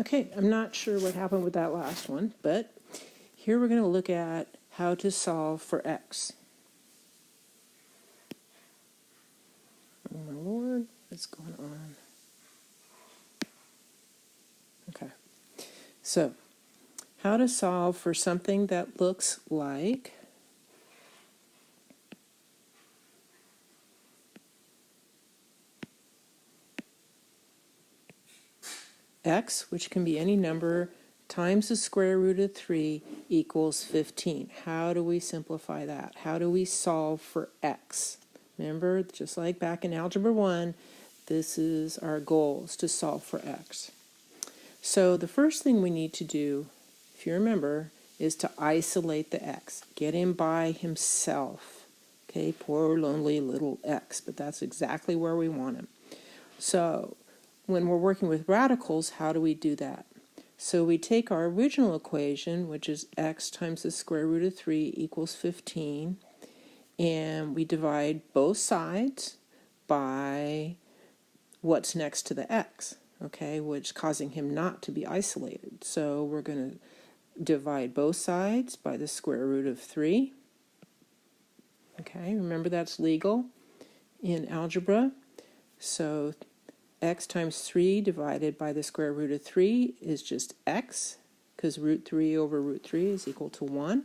Okay, I'm not sure what happened with that last one, but here we're going to look at how to solve for x. Oh my lord, what's going on? Okay, so how to solve for something that looks like x, which can be any number, times the square root of 3 equals 15. How do we simplify that? How do we solve for x? Remember, just like back in Algebra 1, this is our goal, is to solve for x. So the first thing we need to do, if you remember, is to isolate the x. Get him by himself. Okay, poor lonely little x, but that's exactly where we want him. So when we're working with radicals, how do we do that? So we take our original equation, which is x times the square root of 3 equals 15, and we divide both sides by what's next to the x, okay, which is causing him not to be isolated. So we're going to divide both sides by the square root of 3. Okay, remember that's legal in algebra. So x times 3 divided by the square root of 3 is just x, because root 3 over root 3 is equal to 1.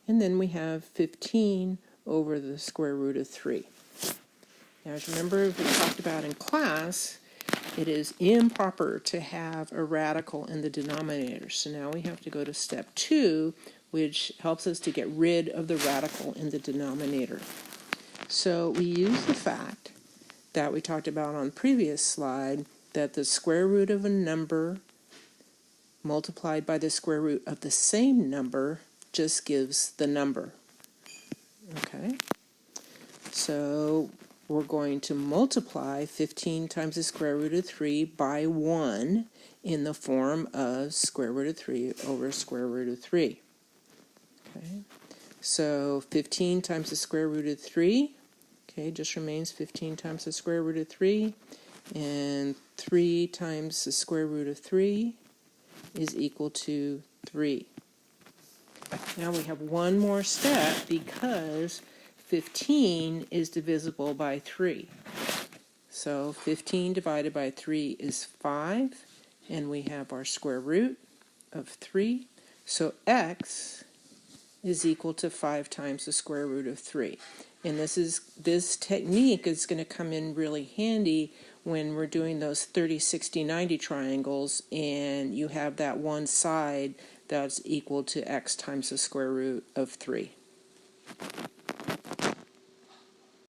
And then we have 15 over the square root of 3. Now, as you remember, we talked about in class, it is improper to have a radical in the denominator. So now we have to go to step 2, which helps us to get rid of the radical in the denominator. So we use the fact that we talked about on the previous slide, that the square root of a number multiplied by the square root of the same number just gives the number. Okay, so we're going to multiply 15 times the square root of 3 by 1 in the form of square root of 3 over square root of 3. Okay, so 15 times the square root of 3, okay, just remains 15 times the square root of 3, and 3 times the square root of 3 is equal to 3. Now we have one more step because 15 is divisible by 3. So 15 divided by 3 is 5, and we have our square root of 3. So x is equal to 5 times the square root of 3. And this technique is going to come in really handy when we're doing those 30, 60, 90 triangles, and you have that one side that's equal to x times the square root of 3.